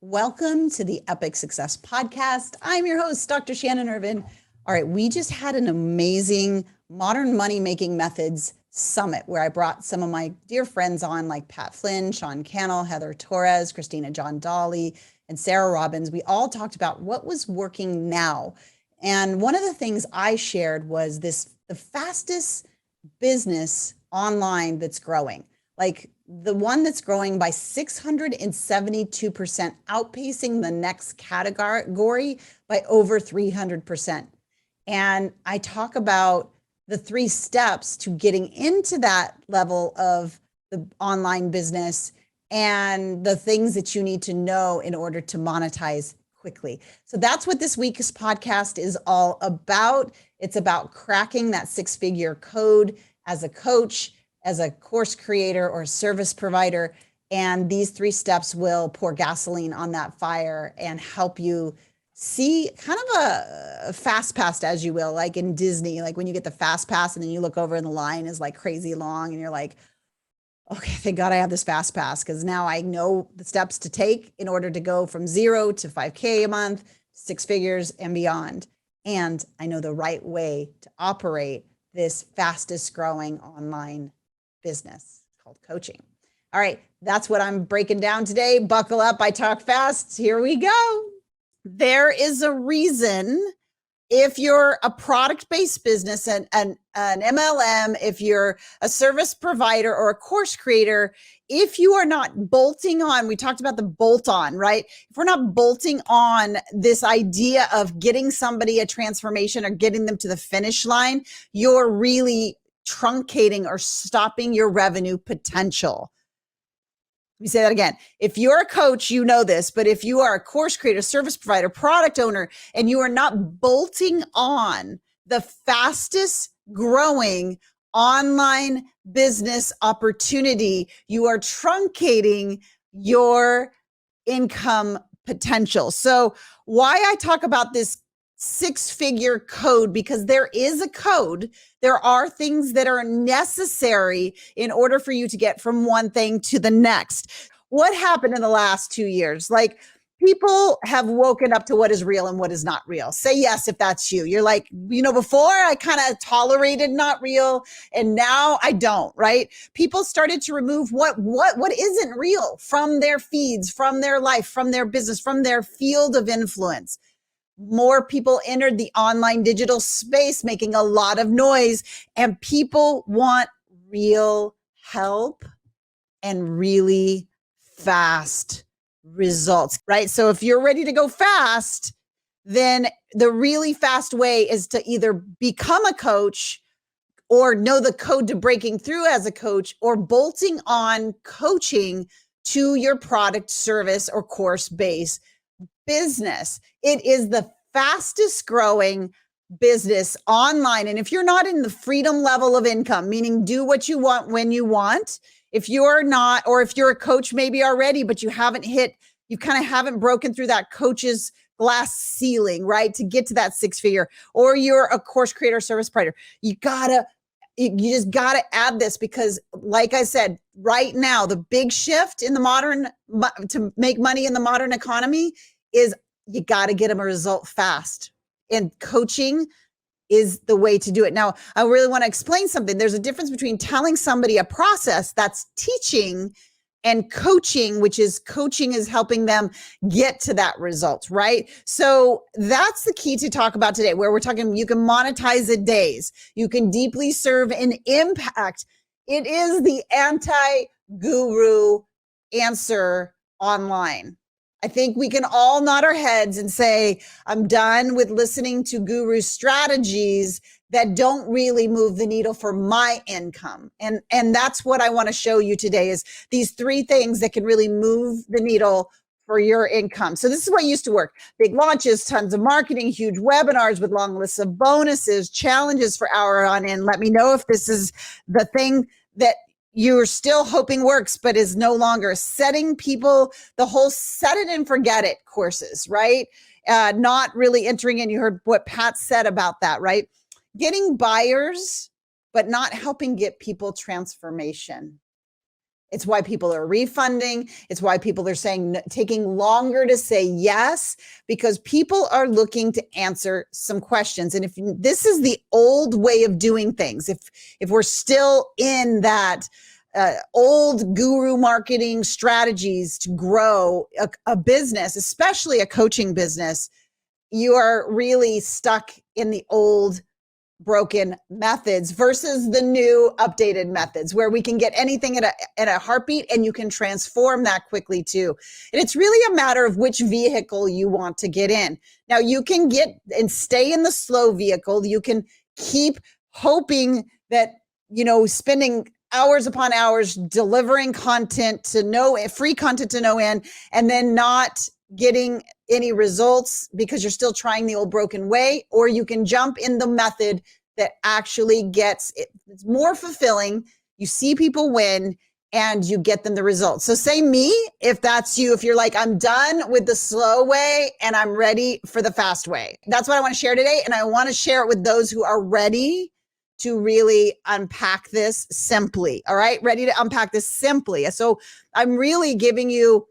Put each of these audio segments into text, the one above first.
Welcome to the Epic Success Podcast. I'm your host, Dr. Shannon Irvine. All right, we just had an amazing Modern Money Making Methods Summit where I brought some of my dear friends on, like Pat Flynn, Sean Cannell, Heather Torres, Christina John Dolly, and Sarah Robbins. We all talked about what was working now. And one of the things I shared was the fastest business online that's growing. Like the one that's growing by 672%, outpacing the next category by over 300%. And I talk about the 3 steps to getting into that level of the online business and the things that you need to know in order to monetize quickly. So that's what this week's podcast is all about. It's about cracking that 6-figure code as a coach, as a course creator or service provider. And these 3 steps will pour gasoline on that fire and help you see kind of a fast pass, as you will, like in Disney, like when you get the fast pass and then you look over and the line is like crazy long and you're like, okay, thank God I have this fast pass because now I know the steps to take in order to go from 0 to 5K a month, 6 figures and beyond. And I know the right way to operate this fastest growing online business called coaching. All right, that's what I'm breaking down today. Buckle up, I talk fast. Here we go. There is a reason if you're a product-based business and an MLM, if you're a service provider or a course creator, if you are not bolting on, we talked about the bolt on, right? If we're not bolting on this idea of getting somebody a transformation or getting them to the finish line, you're really truncating or stopping your revenue potential. Let me say that again. If you're a coach, you know this, but if you are a course creator, service provider, product owner, and you are not bolting on the fastest growing online business opportunity, you are truncating your income potential. So why I talk about this 6-figure code, because there is a code. There are things that are necessary in order for you to get from one thing to the next. What happened in the last 2 years? Like, people have woken up to what is real and what is not real. Say yes if that's you. You're like, before I kind of tolerated not real and now I don't, right? People started to remove what isn't real from their feeds, from their life, from their business, from their field of influence. More people entered the online digital space, making a lot of noise, and people want real help and really fast results, right? So if you're ready to go fast, then the really fast way is to either become a coach or know the code to breaking through as a coach, or bolting on coaching to your product, service, or course-based business. It is the fastest growing business online. And if you're not in the freedom level of income, meaning do what you want when you want, if you're not, or if you're a coach maybe already, but you kind of haven't broken through that coach's glass ceiling, right? To get to that 6-figure, or you're a course creator, service provider, you just gotta add this, because like I said, right now, the big shift in to make money in the modern economy is you got to get them a result fast, and coaching is the way to do it. Now, I really want to explain something. There's a difference between telling somebody a process, that's teaching, and coaching, which is coaching is helping them get to that result, right? So that's the key to talk about today, where we're talking, you can monetize in days. You can deeply serve and impact. It is the anti-guru answer online. I think we can all nod our heads and say, I'm done with listening to guru strategies that don't really move the needle for my income. And that's what I want to show you today, is these 3 things that can really move the needle for your income. So this is what used to work. Big launches, tons of marketing, huge webinars with long lists of bonuses, challenges for hour on end. Let me know if this is the thing that you're still hoping works, but is no longer. Setting people, the whole set it and forget it courses, right? Not really entering in. You heard what Pat said about that, right? Getting buyers, but not helping get people transformation. It's why people are refunding. It's why people are saying, taking longer to say yes, because people are looking to answer some questions. And if this is the old way of doing things, if we're still in that old guru marketing strategies to grow a business, especially a coaching business, you are really stuck in the old broken methods versus the new updated methods where we can get anything at a heartbeat, and you can transform that quickly too. And it's really a matter of which vehicle you want to get in. Now you can get and stay in the slow vehicle. You can keep hoping that, spending hours upon hours delivering content to free content to no end, and then not getting any results because you're still trying the old broken way. Or you can jump in the method that actually it's more fulfilling. You see people win and you get them the results. So say me, if that's you, if you're like, I'm done with the slow way and I'm ready for the fast way. That's what I want to share today. And I want to share it with those who are ready to really unpack this simply. All right. Ready to unpack this simply. So I'm really giving you,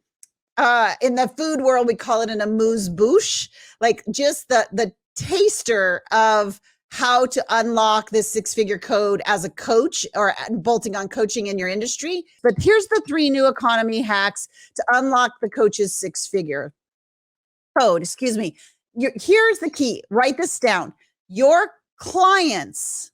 in the food world, we call it an amuse-bouche, like just the taster of how to unlock this six-figure code as a coach or bolting on coaching in your industry. But here's the 3 new economy hacks to unlock the coach's six-figure code. Excuse me. Here's the key. Write this down. Your clients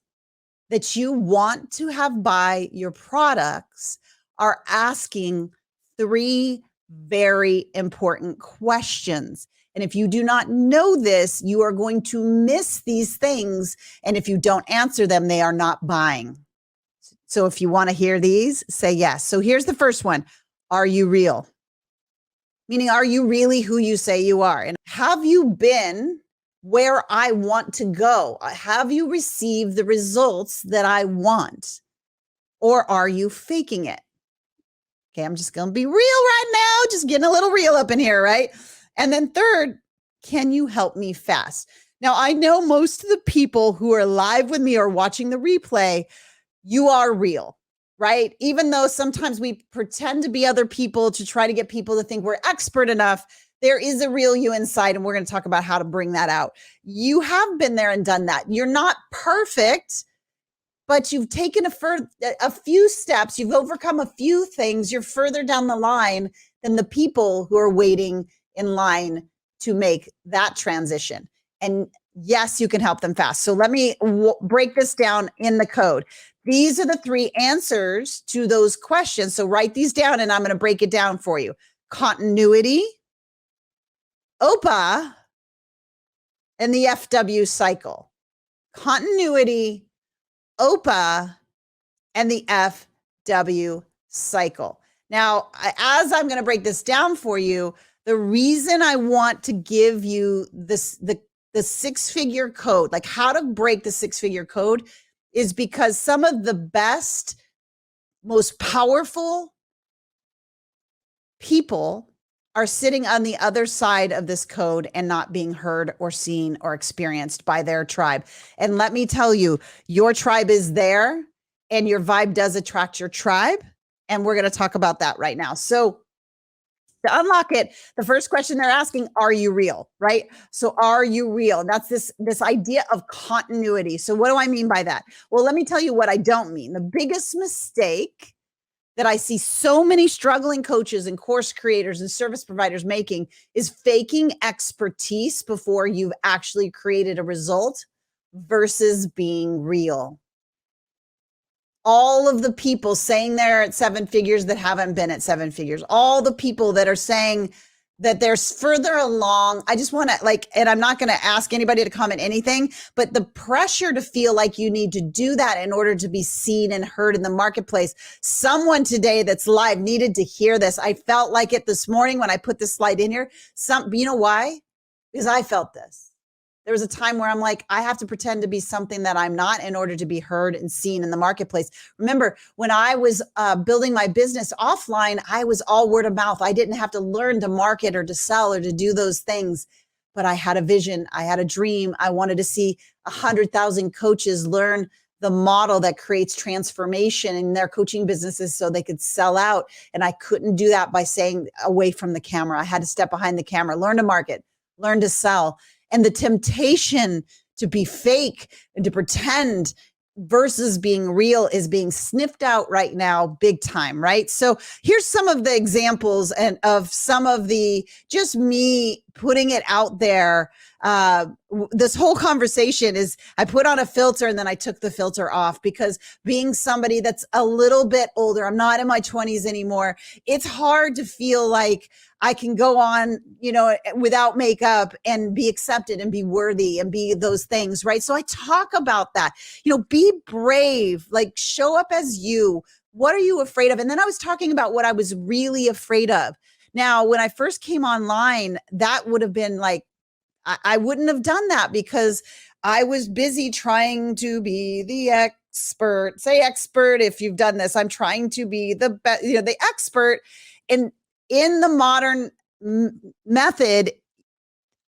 that you want to have buy your products are asking 3 very important questions. And if you do not know this, you are going to miss these things. And if you don't answer them, they are not buying. So if you want to hear these, say yes. So here's the first one. Are you real? Meaning, are you really who you say you are? And have you been where I want to go? Have you received the results that I want? Or are you faking it? Okay, I'm just going to be real right now, just getting a little real up in here, right? And then third, can you help me fast? Now, I know most of the people who are live with me or watching the replay, you are real, right? Even though sometimes we pretend to be other people to try to get people to think we're expert enough, there is a real you inside, and we're going to talk about how to bring that out. You have been there and done that. You're not perfect, but you've taken a few steps. You've overcome a few things. You're further down the line than the people who are waiting in line to make that transition. And yes, you can help them fast. So let me break this down in the code. These are the 3 answers to those questions. So write these down, and I'm going to break it down for you. Continuity, OPA, and the FW cycle. Continuity, OPA, and the FW cycle. Now, as I'm going to break this down for you, the reason I want to give you this, the 6-figure code, like how to break the 6-figure code, is because some of the best, most powerful people are sitting on the other side of this code and not being heard or seen or experienced by their tribe. And let me tell you, your tribe is there, and your vibe does attract your tribe. And we're going to talk about that right now. So to unlock it, the first question they're asking, are you real? Right? So are you real? And that's this idea of continuity. So what do I mean by that? Well, let me tell you what I don't mean. The biggest mistake that I see so many struggling coaches and course creators and service providers making is faking expertise before you've actually created a result versus being real. All of the people saying they're at 7 figures that haven't been at 7 figures, all the people that are saying that they're further along. I just want to and I'm not going to ask anybody to comment anything, but the pressure to feel like you need to do that in order to be seen and heard in the marketplace. Someone today that's live needed to hear this. I felt like it this morning when I put this slide in here. You know why? Because I felt this. There was a time where I'm like, I have to pretend to be something that I'm not in order to be heard and seen in the marketplace. Remember, when I was building my business offline, I was all word of mouth. I didn't have to learn to market or to sell or to do those things. But I had a vision. I had a dream. I wanted to see 100,000 coaches learn the model that creates transformation in their coaching businesses so they could sell out. And I couldn't do that by saying away from the camera. I had to step behind the camera, learn to market, learn to sell. And the temptation to be fake and to pretend versus being real is being sniffed out right now, big time, right? So here's some of the examples and of some of the, just me putting it out there. This whole conversation is, I put on a filter and then I took the filter off, because being somebody that's a little bit older, I'm not in my 20s anymore. It's hard to feel like I can go on, without makeup and be accepted and be worthy and be those things, right? So I talk about that, be brave, like show up as you. What are you afraid of? And then I was talking about what I was really afraid of. Now, when I first came online, that would have been like, I wouldn't have done that because I was busy trying to be the expert. Say expert if you've done this. I'm trying to be the the expert. And in the modern method,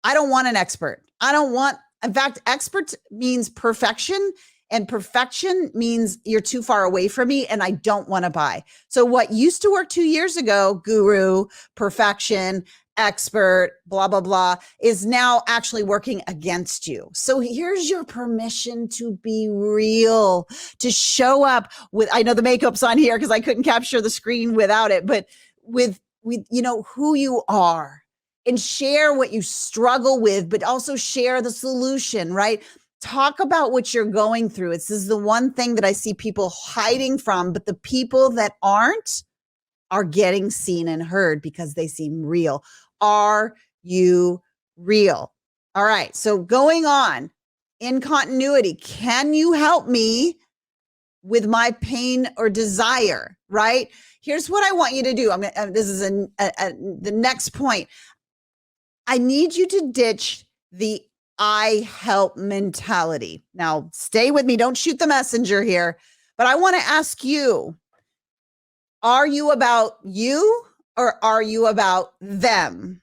I don't want an expert. In fact, expert means perfection, and perfection means you're too far away from me and I don't want to buy. So what used to work 2 years ago, guru, perfection, expert, blah, blah, blah, is now actually working against you. So here's your permission to be real, to show up with, I know the makeup's on here because I couldn't capture the screen without it, but with who you are, and share what you struggle with, but also share the solution, right? Talk about what you're going through. This is the one thing that I see people hiding from, but the people that aren't are getting seen and heard because they seem real. Are you real? All right. So going on in continuity, can you help me with my pain or desire, right? Here's what I want you to do. This is the next point. I need you to ditch the I help mentality. Now, stay with me. Don't shoot the messenger here, but I want to ask you, are you about you or are you about them?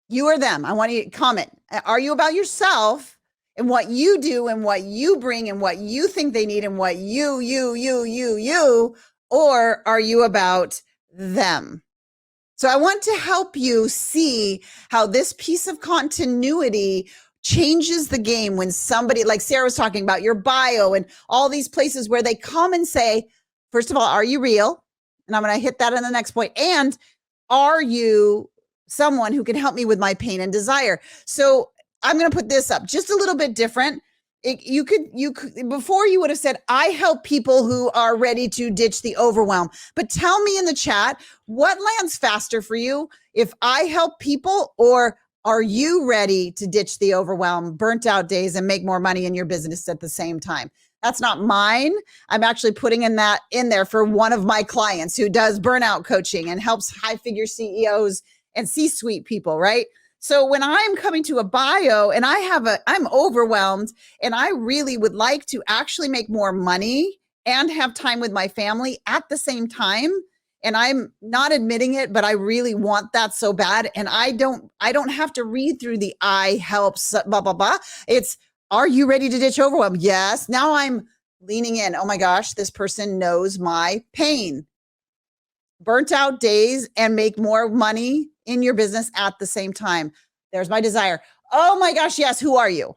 You or them? I want you to comment. Are you about yourself and what you do and what you bring and what you think they need and what you, or are you about them? So I want to help you see how this piece of continuity changes the game when somebody, like Sarah was talking about, your bio and all these places where they come and say, first of all, are you real? And I'm going to hit that in the next point. And are you someone who can help me with my pain and desire? So I'm going to put this up just a little bit different. You could before you would have said, I help people who are ready to ditch the overwhelm. But tell me in the chat, what lands faster for you? If I help people, or are you ready to ditch the overwhelm, burnt out days, and make more money in your business at the same time? That's not mine. I'm actually putting in there for one of my clients who does burnout coaching and helps high figure CEOs and C-suite people, right? So when I'm coming to a bio and I'm overwhelmed and I really would like to actually make more money and have time with my family at the same time, and I'm not admitting it, but I really want that so bad. And I don't have to read through the I helps, blah, blah, blah. It's, are you ready to ditch overwhelm? Yes. Now I'm leaning in. Oh my gosh, this person knows my pain. Burnt out days and make more money in your business at the same time. There's my desire. Oh my gosh, yes. Who are you?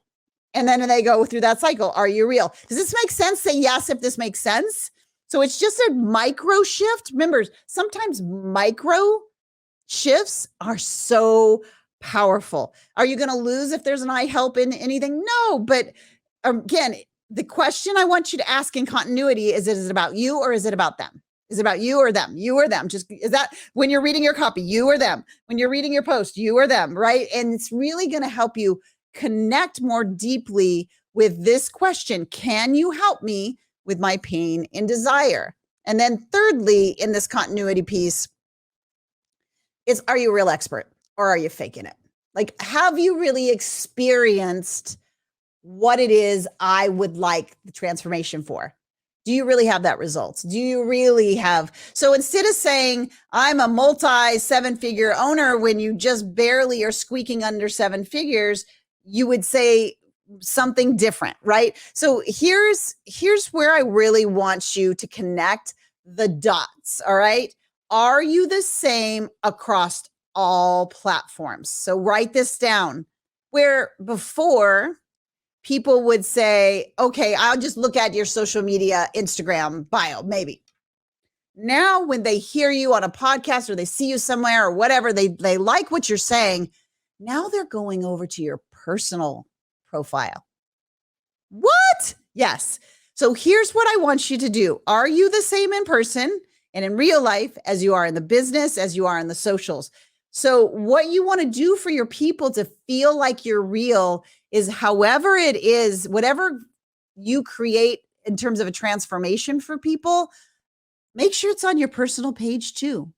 And then they go through that cycle. Are you real? Does this make sense? Say yes if this makes sense. So it's just a micro shift. Remember, sometimes micro shifts are so powerful. Are you going to lose if there's an I help in anything? No, but again, the question I want you to ask in continuity is it about you or is it about them? Is it about you or them? You or them? Just, is that when you're reading your copy, you or them? When you're reading your post, you or them, right? And it's really going to help you connect more deeply with this question. Can you help me with my pain and desire? And then thirdly, in this continuity piece is, are you a real expert or are you faking it? Like, have you really experienced what it is I would like the transformation for? Do you really have that results? Do you really have? So instead of saying I'm a multi 7-figure owner when you just barely are squeaking under 7 figures, you would say, something different, right? So here's where I really want you to connect the dots, all right? Are you the same across all platforms? So write this down. Where before people would say, okay, I'll just look at your social media, Instagram bio, maybe. Now, when they hear you on a podcast or they see you somewhere or whatever, they like what you're saying. Now they're going over to your personal profile. What? Yes. So here's what I want you to do. Are you the same in person and in real life as you are in the business, as you are in the socials? So what you want to do for your people to feel like you're real is however it is, whatever you create in terms of a transformation for people, make sure it's on your personal page too.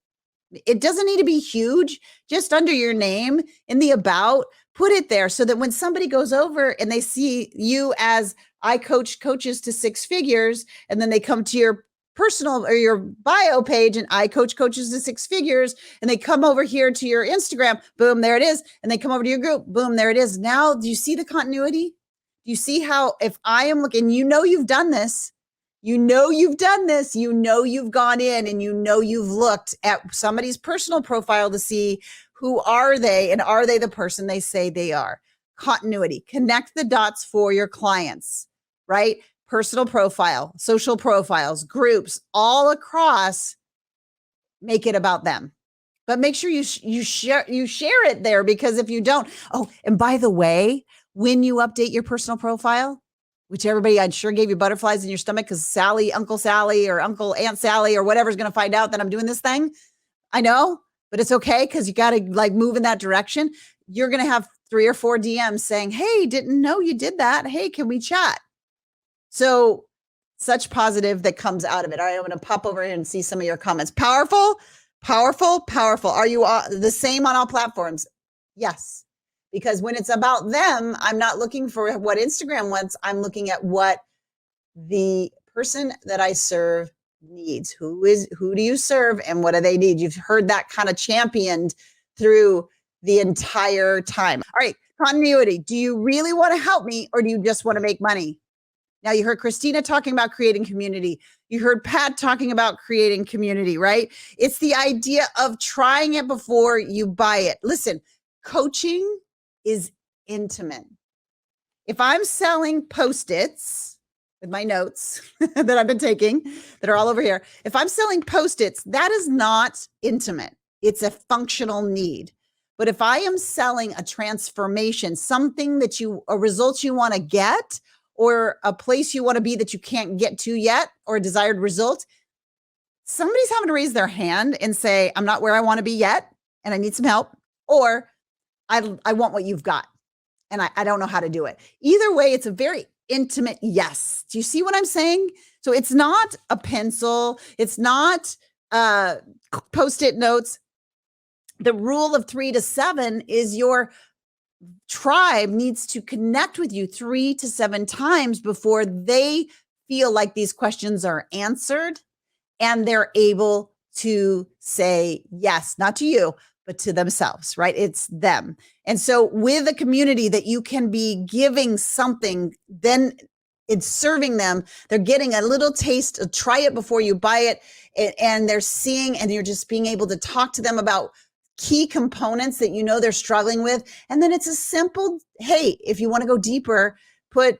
It doesn't need to be huge, just under your name in the about, put it there so that when somebody goes over and they see you as I coach coaches to six figures, and then they come to your personal or your bio page and I coach coaches to six figures, and they come over here to your Instagram, boom, there it is. And they come over to your group, boom, there it is. Now, do you see the continuity? Do you see how if I am looking, you've done this, you've done this, you've gone in and you've looked at somebody's personal profile to see who are they and are they the person they say they are? Continuity, connect the dots for your clients, right? Personal profile, social profiles, groups, all across, make it about them. But make sure you share it there, because if you don't, oh, and by the way, when you update your personal profile, which everybody I'm sure gave you butterflies in your stomach because Sally, Uncle Sally or Uncle Aunt Sally or whatever is going to find out that I'm doing this thing. I know, but it's okay because you got to like move in that direction. You're going to have 3 or 4 DMs saying, hey, didn't know you did that. Hey, can we chat? So such positive that comes out of it. All right, I'm going to pop over here and see some of your comments. Powerful, powerful, powerful. Are you the same on all platforms? Yes. Because when it's about them, I'm not looking for what Instagram wants. I'm looking at what the person that I serve needs. Who do you serve and what do they need? You've heard that kind of championed through the entire time. All right, continuity. Do you really want to help me or do you just want to make money? Now you heard Christina talking about creating community. You heard Pat talking about creating community, right? It's the idea of trying it before you buy it. Listen, coaching is intimate. If I'm selling Post-its with my notes that I've been taking that are all over here, if I'm selling Post-its, that is not intimate. It's a functional need. But if I am selling a transformation, something that a result you want to get, or a place you want to be that you can't get to yet, or a desired result, somebody's having to raise their hand and say, I'm not where I want to be yet, and I need some help, or I want what you've got, and I don't know how to do it. Either way, it's a very intimate yes. Do you see what I'm saying? So it's not a pencil. It's not Post-it notes. The rule of 3 to 7 is your tribe needs to connect with you 3 to 7 times before they feel like these questions are answered and they're able to say yes, not to you, but to themselves, right? It's them. And so with a community that you can be giving something, then it's serving them. They're getting a little taste, try it before you buy it. And they're seeing, and you're just being able to talk to them about key components that they're struggling with. And then it's a simple, hey, if you want to go deeper, put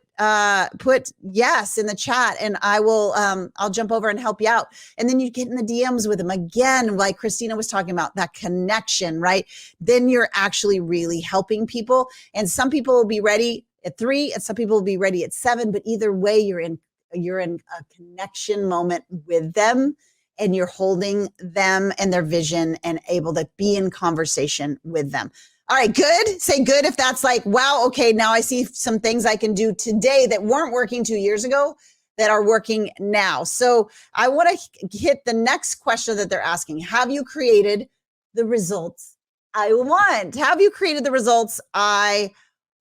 yes in the chat and I'll jump over and help you out. And then you get in the DMs with them again, like Christina was talking about, that connection, right? Then you're actually really helping people. And some people will be ready at 3 and some people will be ready at 7, but either way, you're in a connection moment with them and you're holding them and their vision and able to be in conversation with them. All right, good. Say good if that's like, wow, okay, now I see some things I can do today that weren't working 2 years ago that are working now. So I want to hit the next question that they're asking. Have you created the results I want? Have you created the results I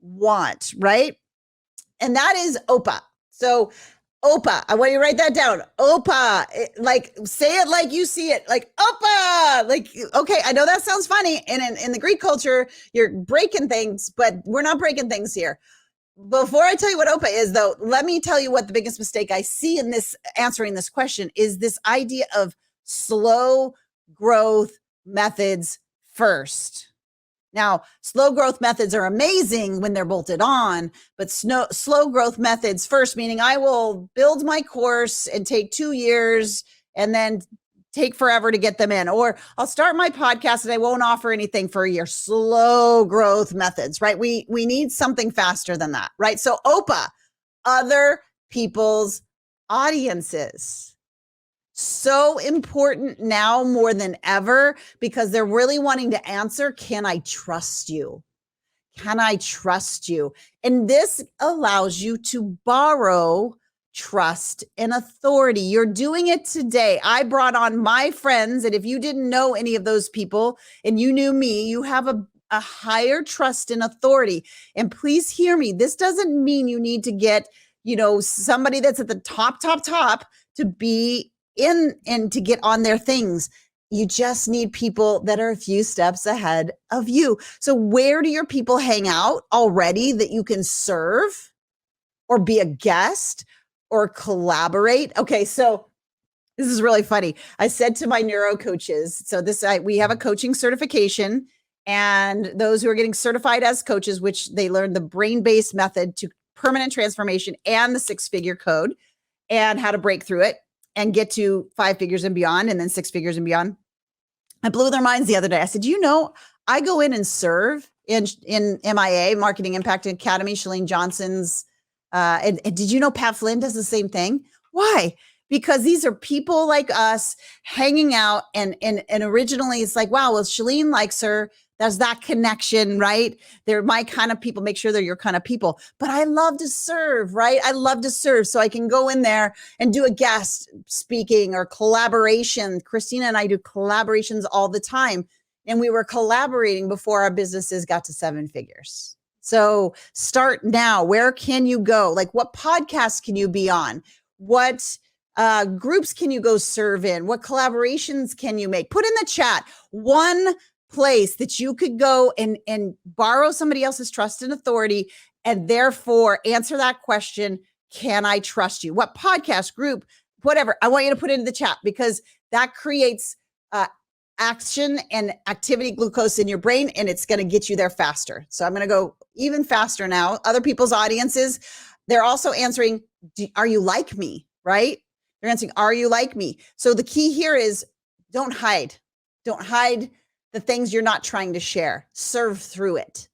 want, right? And that is OPA. So OPA, I want you to write that down. OPA, like say it like you see it, like OPA, like, okay, I know that sounds funny. And in the Greek culture, you're breaking things, but we're not breaking things here. Before I tell you what OPA is, though, let me tell you what the biggest mistake I see in this answering this question is this idea of slow growth methods first. Now, slow growth methods are amazing when they're bolted on, but slow growth methods first, meaning I will build my course and take 2 years and then take forever to get them in, or I'll start my podcast and I won't offer anything for a year. Slow growth methods, right? We need something faster than that, right? So OPA, other people's audiences. So important now more than ever because they're really wanting to answer, can I trust you? Can I trust you? And this allows you to borrow trust and authority. You're doing it today. I brought on my friends. And if you didn't know any of those people and you knew me, you have a higher trust and authority. And please hear me. This doesn't mean you need to get, somebody that's at the top to be in and to get on their things. You just need people that are a few steps ahead of you. So where do your people hang out already that you can serve or be a guest or collaborate? Okay, so this is really funny. I said to my neuro coaches, so we have a coaching certification, and those who are getting certified as coaches, which they learn the brain-based method to permanent transformation and the 6-figure code and how to break through it and get to 5 figures and beyond, and then 6 figures and beyond. I blew their minds the other day. I said, I go in and serve in MIA, Marketing Impact Academy, Shalene Johnson's. And did you know Pat Flynn does the same thing? Why? Because these are people like us hanging out. And originally it's like, wow, well, Shalene likes her. There's that connection, right? They're my kind of people. Make sure they're your kind of people. But I love to serve, right? I love to serve. So I can go in there and do a guest speaking or collaboration. Christina and I do collaborations all the time. And we were collaborating before our businesses got to 7 figures. So start now. Where can you go? Like, what podcasts can you be on? What groups can you go serve in? What collaborations can you make? Put in the chat one place that you could go and borrow somebody else's trust and authority, and therefore answer that question, can I trust you? What podcast, group, whatever. I want you to put it in the chat because that creates action and activity glucose in your brain, and it's going to get you there faster. So I'm going to go even faster now. Other people's audiences, they're also answering, are you like me, right? They're answering, are you like me? So the key here is don't hide. Don't hide the things you're not trying to share. Serve through it.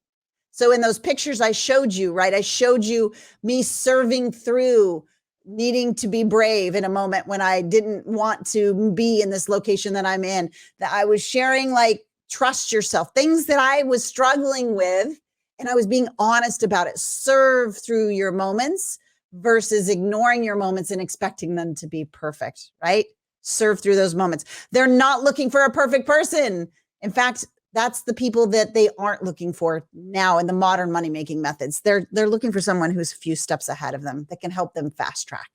So in those pictures I showed you, right? I showed you me serving through needing to be brave in a moment when I didn't want to be in this location that I'm in, that I was sharing, like, trust yourself, things that I was struggling with, and I was being honest about it. Serve through your moments versus ignoring your moments and expecting them to be perfect, right? Serve through those moments. They're not looking for a perfect person. In fact, that's the people that they aren't looking for now in the modern money-making methods. They're looking for someone who's a few steps ahead of them that can help them fast track.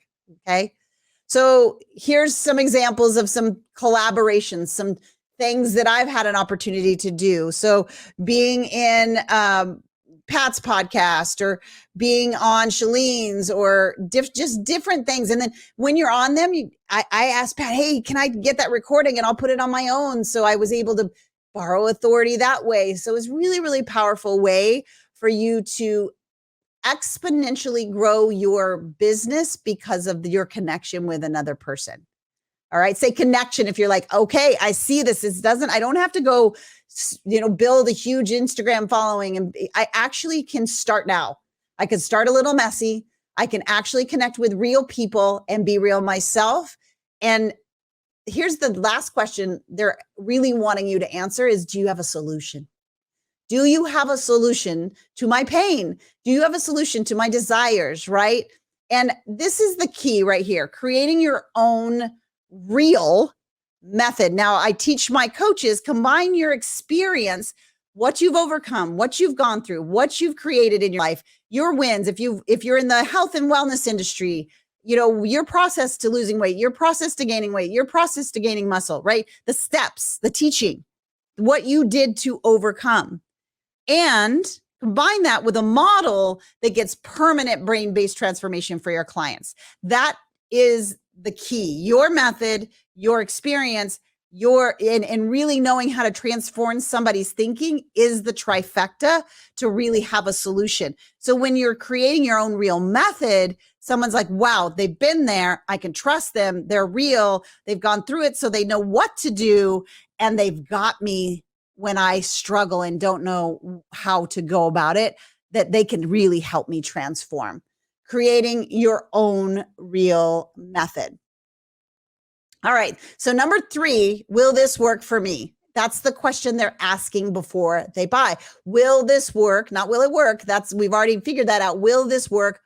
Okay. So here's some examples of some collaborations, some things that I've had an opportunity to do. So being in Pat's podcast or being on Shalene's or just different things. And then when you're on them, I asked Pat, hey, can I get that recording and I'll put it on my own? So I was able to borrow authority that way. So it's really, really powerful way for you to exponentially grow your business because of your connection with another person. All right. Say connection. If you're like, okay, I see this. I don't have to go, build a huge Instagram following. And I actually can start now. I can start a little messy. I can actually connect with real people and be real myself. And here's the last question they're really wanting you to answer is, do you have a solution? Do you have a solution to my pain? Do you have a solution to my desires, right? And this is the key right here, creating your own real method. Now, I teach my coaches, combine your experience, what you've overcome, what you've gone through, what you've created in your life, your wins. If you're in the health and wellness industry, your process to losing weight, your process to gaining weight, your process to gaining muscle, right? The steps, the teaching, what you did to overcome. And Combine that with a model that gets permanent brain-based transformation for your clients. That is the key. Your method, your experience, and really knowing how to transform somebody's thinking is the trifecta to really have a solution. So when you're creating your own real method, someone's like, wow, they've been there. I can trust them. They're real. They've gone through it. So they know what to do. And they've got me when I struggle and don't know how to go about it, that they can really help me transform. Creating your own real method. All right. So number 3, will this work for me? That's the question they're asking before they buy. Will this work? Not will it work? We've already figured that out. Will this work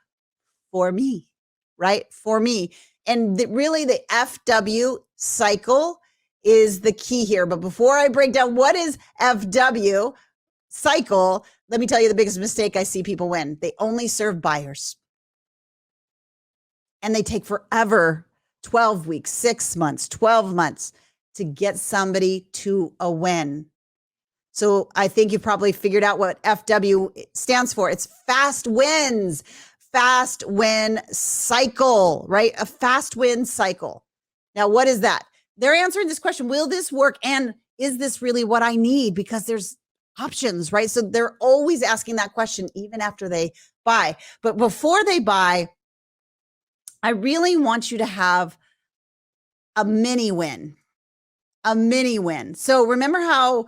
for me? Right? For me. And really the FW cycle is the key here. But before I break down what is FW cycle, let me tell you the biggest mistake I see people win. They only serve buyers. And they take forever, 12 weeks, 6 months, 12 months to get somebody to a win. So I think you probably figured out what FW stands for. It's fast wins, fast win cycle, right? A fast win cycle. Now, what is that? They're answering this question, will this work? And is this really what I need? Because there's options, right? So they're always asking that question even after they buy. But before they buy, I really want you to have a mini win, So remember how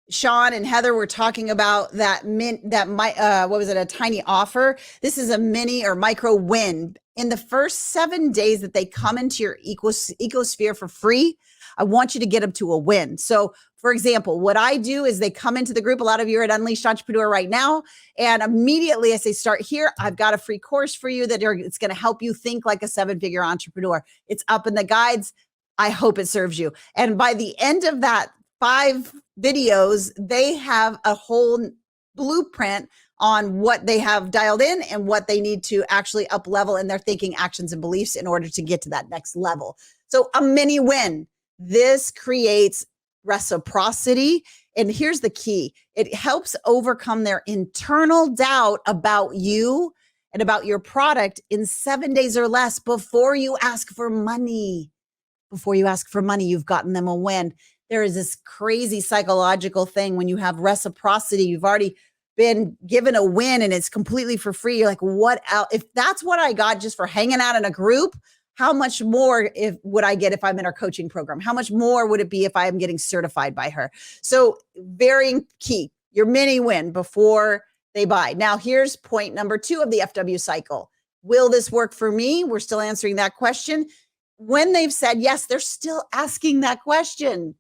Sean and Heather were talking about a tiny offer? This is a mini or micro win. In the first 7 days that they come into your ecosphere for free, I want you to get them to a win. So for example, what I do is they come into the group. A lot of you are at Unleashed Entrepreneur right now. And immediately I say, start here. I've got a free course for you it's going to help you think like a 7-figure entrepreneur. It's up in the guides. I hope it serves you. And by the end of that 5 videos, they have a whole blueprint on what they have dialed in and what they need to actually up level in their thinking, actions, and beliefs in order to get to that next level. So a mini win. This creates reciprocity. And here's the key. It helps overcome their internal doubt about you and about your product in 7 days or less before you ask for money. Before you ask for money, you've gotten them a win. There is this crazy psychological thing when you have reciprocity. You've already been given a win and it's completely for free. You're like, what else? If that's what I got just for hanging out in a group, how much more would I get if I'm in our coaching program? How much more would it be if I am getting certified by her? So very key, your mini win before they buy. Now here's point number 2 of the FW cycle. Will this work for me? We're still answering that question. When they've said yes, they're still asking that question.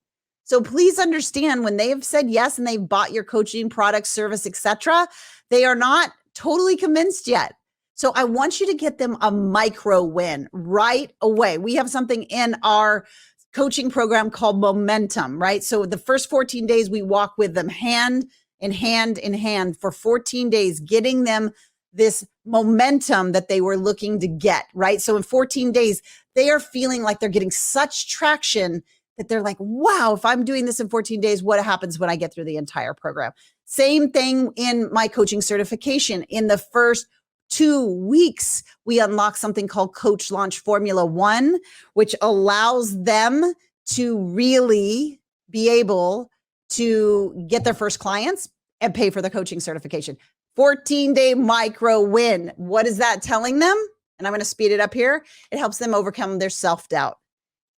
So please understand, when they've said yes and they've bought your coaching product, service, etc., they are not totally convinced yet. So I want you to get them a micro win right away. We have something in our coaching program called Momentum, right? So the first 14 days we walk with them hand in hand in hand for 14 days, getting them this momentum that they were looking to get, right? So in 14 days, they are feeling like they're getting such traction that they're like, wow, if I'm doing this in 14 days, what happens when I get through the entire program? Same thing in my coaching certification. In the first 2 weeks, we unlock something called Coach Launch Formula 1, which allows them to really be able to get their first clients and pay for the coaching certification. 14-day micro win. What is that telling them? And I'm going to speed it up here. It helps them overcome their self-doubt.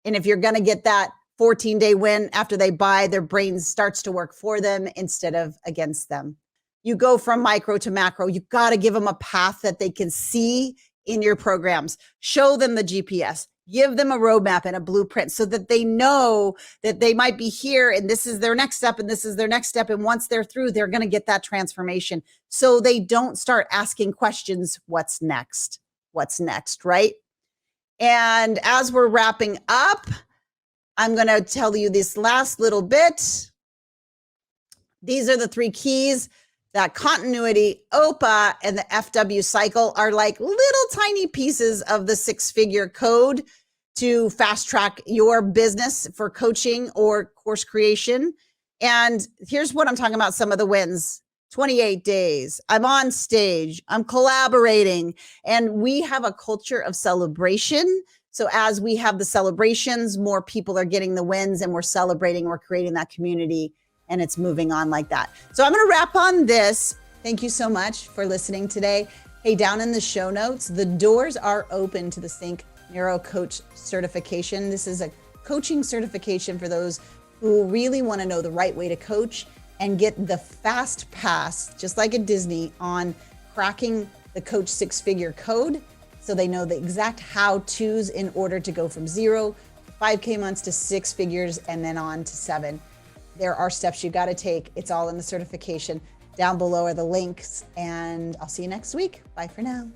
And if you're going to get that 14-day win after they buy, their brain starts to work for them instead of against them. You go from micro to macro. You got to give them a path that they can see in your programs. Show them the GPS. Give them a roadmap and a blueprint so that they know that they might be here and this is their next step and this is their next step. And once they're through, they're going to get that transformation. So they don't start asking questions, what's next? What's next, right? And as we're wrapping up, I'm going to tell you this last little bit. These are the 3 keys. That continuity, OPA, and the FW cycle are like little tiny pieces of the 6-figure code to fast track your business for coaching or course creation. And here's what I'm talking about, some of the wins. 28 days. I'm on stage. I'm collaborating. And we have a culture of celebration. So as we have the celebrations, more people are getting the wins and we're celebrating, we're creating that community, and it's moving on like that. So I'm going to wrap on this. Thank you so much for listening today. Hey, down in the show notes, the doors are open to the Sync Neuro Coach certification. This is a coaching certification for those who really want to know the right way to coach and get the fast pass, just like at Disney, on cracking the Coach six-figure code, so they know the exact how-tos in order to go from 0 to 5K months to 6 figures and then on to 7. There are steps you got to take. It's all in the certification. Down below are the links, and I'll see you next week. Bye for now.